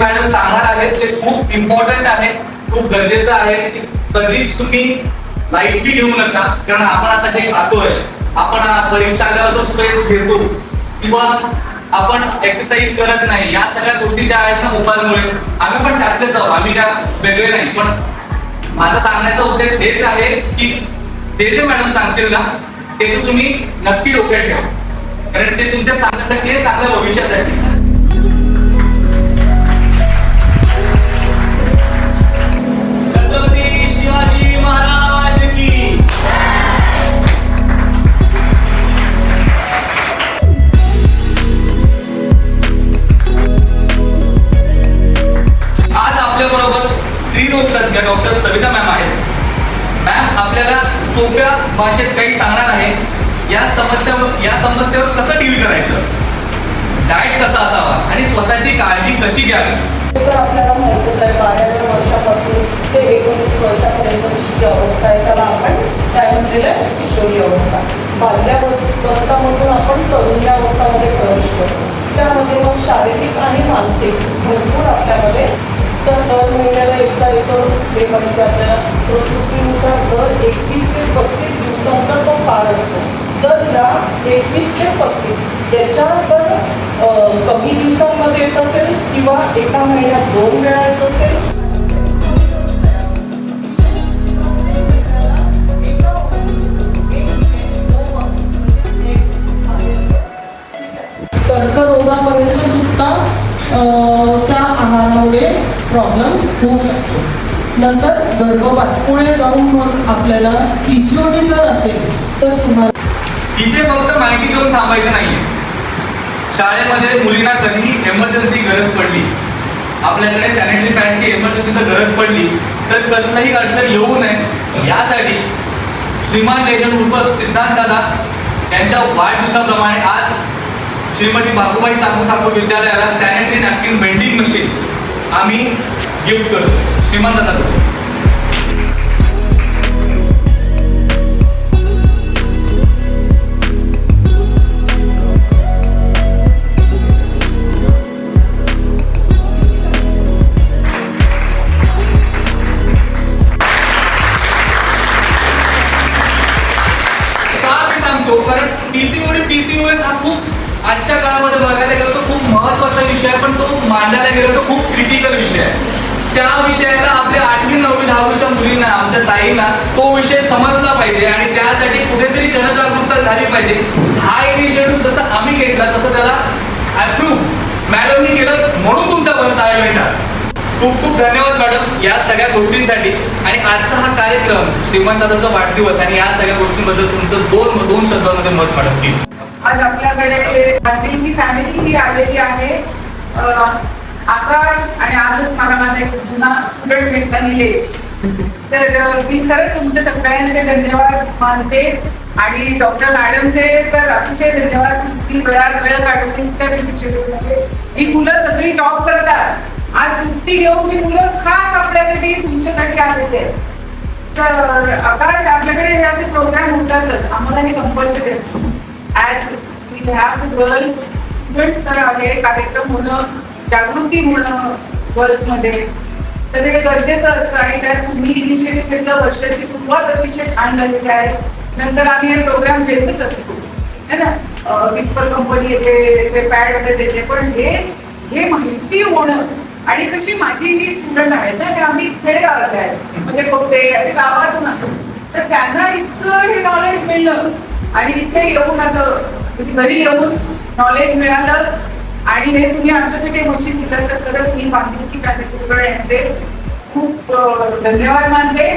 Madam सांगणार आहेत ते खूप इम्पॉर्टंट आहे, खूप गरजेचं आहे. कधीच तुम्ही लाईटली घेऊ नका, कारण आपण आता जे खातोय, आपण परीक्षा आल्यावर तो स्ट्रेस घेतो किंवा आपण एक्सरसाइज करत नाही, या सगळ्या गोष्टी ज्या आहेत ना मोबाईलमुळे, आम्ही पण त्यातलेच आहोत, आम्ही काय वेगळे नाही. पण माझा सांगण्याचा उद्देश हेच आहे की जे मॅडम सांगतील ना ते तुम्ही नक्की डोक्यात ठेवा, कारण ते तुमच्या चांगल्यासाठी आहे, चांगल्या भविष्यासाठी. छत्रपती शिवाजी महाराज की. आज आपल्या बरोबर स्त्रीरोग तज्ञ डॉक्टर सविता मॅम आहेत. मॅम आपल्याला सोप्या भाषेत काही सांगणार आहे, या समस्येवर कसं डील करायचं, डाएट कसा असावा आणि स्वतःची काळजी कशी घ्यावी. तर आपल्याला माहितीच आहे 12व्या वर्षापासून ते 19 वर्षापर्यंतची जी अवस्था आहे त्याला आपण काय म्हटलेलं आहे, किशोरी अवस्था. बाल्यावस्थामधून आपण तरुणावस्थामध्ये प्रवेश करतो. त्यामध्ये मग शारीरिक आणि मानसिक भरपूर आपल्यामध्ये तर दर महिन्याला एकदा येतो ते म्हणजे आपल्या प्रकृतीनुसार दर 21 ते 35 दिवसांचा तो काळ असतो. जर या 21 ते 35 याच्या जर कमी दिवसांमध्ये येत असेल किंवा एका महिन्यात 2 वेळा येत असेल, कर्करोगापर्यंत सुद्धा त्या आहारामुळे प्रॉब्लेम होऊ शकतो. नंतर गर्भपात पुढे जाऊन मग आपल्याला PCOD जर असेल तर तुम्हाला इथे फक्त माहिती घेऊन थांबायचं नाहीये. शाळेमध्ये मुलींना कधीही एमर्जन्सी गरज पडली, आपल्याकडे सॅनिटरी पॅडची एमर्जन्सीची गरज पडली तर कसलीही अडचण येऊ नये यासाठी श्रीमान लेजंड उर्फ सिद्धांत दादा यांच्या वाढदिवसाप्रमाणे आज श्रीमती बाबूबाई चाकू ठाकूर विद्यालयाला सॅनिटरी नॅपकिन वेंडिंग मशीन आम्ही गिफ्ट करतो. श्रीमान दादा कारण PCOS हा खूप आजच्या काळामध्ये बघायला गेलो तर खूप महत्वाचा विषय आहे, पण तो मांडायला गेलो तर खूप क्रिटिकल विषय आहे. त्या विषयाला आपल्या 8वी 9वी 10वीच्या मुलींना, आमच्या ताईंना तो विषय समजला पाहिजे आणि त्यासाठी कुठेतरी जनजागरूकता झाली पाहिजे. हा इनिशिएटिव्ह जसं आम्ही घेतला तसं त्याला अप्रूव्ह मॅडमनी केलं, म्हणून तुमच्यापर्यंत आलेला. खूप खूप धन्यवाद मॅडम या सगळ्या गोष्टींसाठी. आणि आजचा हा कार्यक्रम श्रीमंताचा वाढदिवस आणि या सगळ्या गोष्टींबद्दल तुमचं दोन शब्दांमध्ये मत मॅडम प्लीज. आज आपल्याकडे ही फॅमिली ही आलेली आहे. आकाश आणि आजच मला माझा एक जुना स्टुडंट भेटला निलेश. तर मी खरंच तुमचे सगळ्यांचे धन्यवाद मानते आणि डॉक्टर मॅडमचे तर अतिशय धन्यवाद. तुम्ही वेळात वेळ काढून इतक्या बिझी शेड्यूलमध्ये ही मुलं सगळी जॉब करतात. आज सुट्टी घेऊन ती मुलं खास आपल्यासाठी तुमच्यासाठी आलेली आहेत. सर आकाश, आपल्याकडे हे असे प्रोग्राम होतातच, आम्हाला हे कंपल्सरी असतं. As we have the girls student, तर हे कार्यक्रम होणं, जागृती होणं गर्ल्समध्ये, तर हे गरजेचं असतं. आणि त्यात तुम्ही इनिशिएटिव्ह घेतलं, वर्षाची सुरुवात अतिशय छान झालेली आहे. नंतर आम्ही हे प्रोग्राम घेतच असतो है ना. विस्पर कंपनी येते, ते पॅड वगैरे देते, पण हे माहिती होणं. आणि कशी माझी ही स्टुडंट आहेत ना, ते आम्ही खेडेगावात आहेत, म्हणजे कोठे असे गावातून असतो, तर त्यांना इतकं हे नॉलेज मिळलं आणि इथे येऊन असं म्हणजे घरी येऊन नॉलेज मिळालं आणि हे तुम्ही आमच्यासाठी मशीन दिलं, तर खरंच मी बांधिलकी प्राधिकरण यांचे खूप धन्यवाद मानते.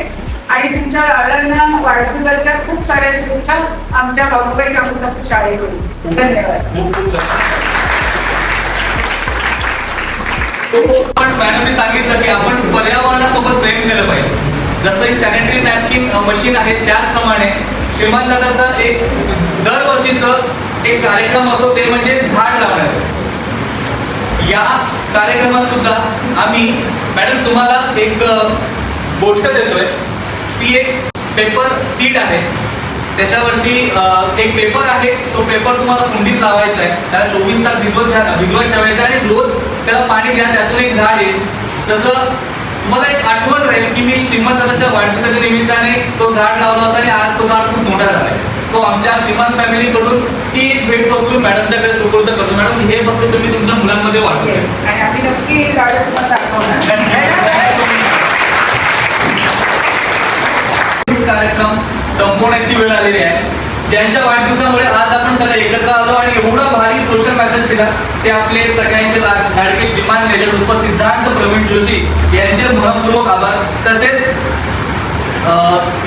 आणि तुमच्या दादांना वाढदिवसाच्या खूप साऱ्या शुभेच्छा आमच्या बाबूबाई चाकू ठाकूर शाळेकडून. धन्यवाद. पण मॅडमने सांगितलं की आपण पर्यावरणासोबत प्रेम केलं पाहिजे. जसं ही सॅनिटरी नॅपकिन मशीन आहे त्याचप्रमाणे श्रीमान दादाचं एक दरवर्षीचं एक कार्यक्रम असतो, ते म्हणजे झाड लावण्याचं. या कार्यक्रमात सुद्धा आम्ही मॅडम तुम्हाला एक गोष्ट देतोय. ती एक पेपर सीट आहे, त्याच्यावरती एक पेपर आहे, तो पेपर तुम्हाला कुंडीत लावायचा आहे. त्याला 24 तास भिजवत ठेवायचा आणि रोज त्याला पाणी द्या, त्यातून एक झाड येईल. तसं मला एक आठवण राहील की मी श्रीमंताच्या वाढदिवसाच्या निमित्ताने तो झाड लावला होता आणि आज तो झाड खूप मोठा झालाय. सो आमच्या श्रीमंत फॅमिलीकडून ती एक भेटवस्तू मॅडमच्याकडे सुपूर्द करतो. मॅडम हे फक्त तुम्ही तुमच्या मुलांमध्ये वाटतो. येस, आणि आम्ही नक्की ही झाडं तुम्हाला दाखवणार. कार्यक्रम संपवण्याची वेळ आलेली आहे. ज्यांच्या वाढदिवसामुळे आज आपण सगळे एकत्र आलो आणि एवढा भारी सोशल मेसेज दिला ते आपले सगळ्यांचे लाडके श्रीमान लेजंड उर्फ सिद्धांत प्रवीण जोशी यांचे मनपूर्वक आभार. तसेच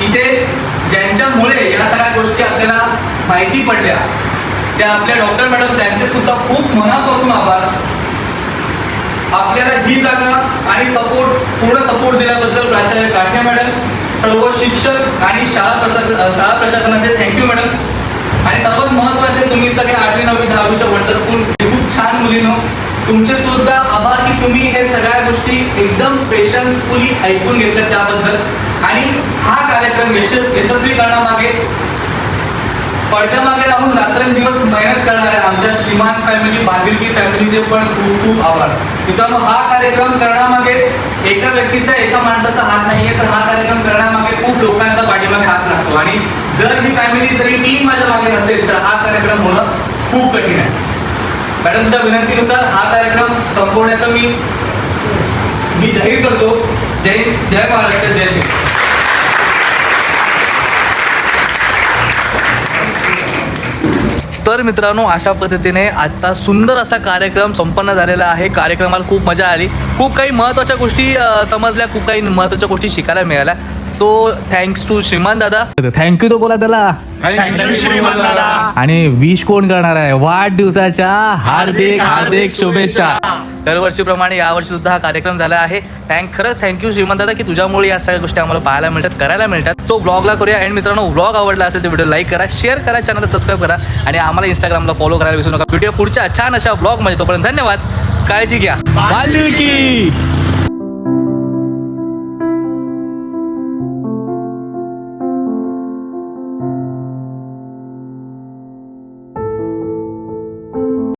इथे ज्यांच्यामुळे या सगळ्या गोष्टी आपल्याला माहिती पडल्या त्या आपल्या डॉक्टर मॅडम, त्यांचे सुद्धा खूप मनापासून आभार. आपल्याला ही जागा आणि पूर्ण सपोर्ट दिल्याबद्दल प्राचार्य काठे मॅडम, सर्व शिक्षक आणि शाळा प्रशासनाचे थँक्यू मॅडम. आणि सर्वात महत्त्वाचे तुम्ही सगळे 8वी 9वी 10वीच्या वंडरफुल खूप छान मुलींनो, तुमचे सुद्धा आभार की तुम्ही हे सगळ्या गोष्टी एकदम पेशन्सफुली ऐकून घेतल्या त्याबद्दल. आणि हा कार्यक्रम यशस्वी करण्यामागे पडद्यामागे राहून रात्रंदिवस मेहनत करणाऱ्या आमच्या श्रीमान फॅमिली, बांदिलकी फॅमिलीचे पण खूप खूप आभार. मित्रांनो, हा कार्यक्रम करण्यामागे एका व्यक्तीचा, एका माणसाचा हात नाहीये, तर हा कार्यक्रम करण्यामागे खूप लोकांचा पाठीमागे हात लागतो. आणि जर ही फॅमिली, जरी टीम माझ्या मागे नसेल तर हा कार्यक्रम होणं खूप कठीण आहे. मॅडमच्या विनंतीनुसार हा कार्यक्रम संपवण्याचं मी जाहीर करतो. जय महाराष्ट्र, जय श्री. तर मित्रांनो, अशा पद्धतीने आजचा सुंदर असा कार्यक्रम संपन्न झालेला आहे. कार्यक्रमाला खूप मजा आली, खूप काही महत्त्वाच्या गोष्टी समजल्या, खूप काही महत्त्वाच्या गोष्टी शिकायला मिळाल्या. सो थँक्स टू श्रीमान दादा. थँक्यू तो बोला त्याला. थँक्यू श्रीमान दादा. आणि विश कोण करणार आहे? वाढदिवसाच्या हार्दिक हार्दिक शुभेच्छा. दरवर्षीप्रमाणे यावर्षी सुद्धा हा कार्यक्रम झाला आहे. खरंच थँक्यू श्रीमान दादा की तुझ्यामुळे या सगळ्या गोष्टी आम्हाला पाहायला मिळतात, करायला मिळतात. सो व्लॉगला करूया. अँड मित्रांनो, व्लॉग आवडला असेल तर व्हिडिओ लाईक करा, शेअर करा, चॅनलला सबस्क्राईब करा आणि आम्हाला इंस्टाग्रामला फॉलो करायला विसरू नका. व्हिडिओ पुढच्या छान अशा व्लॉगमध्ये. तोपर्यंत धन्यवाद, काळजी घ्या. बांदिलकी.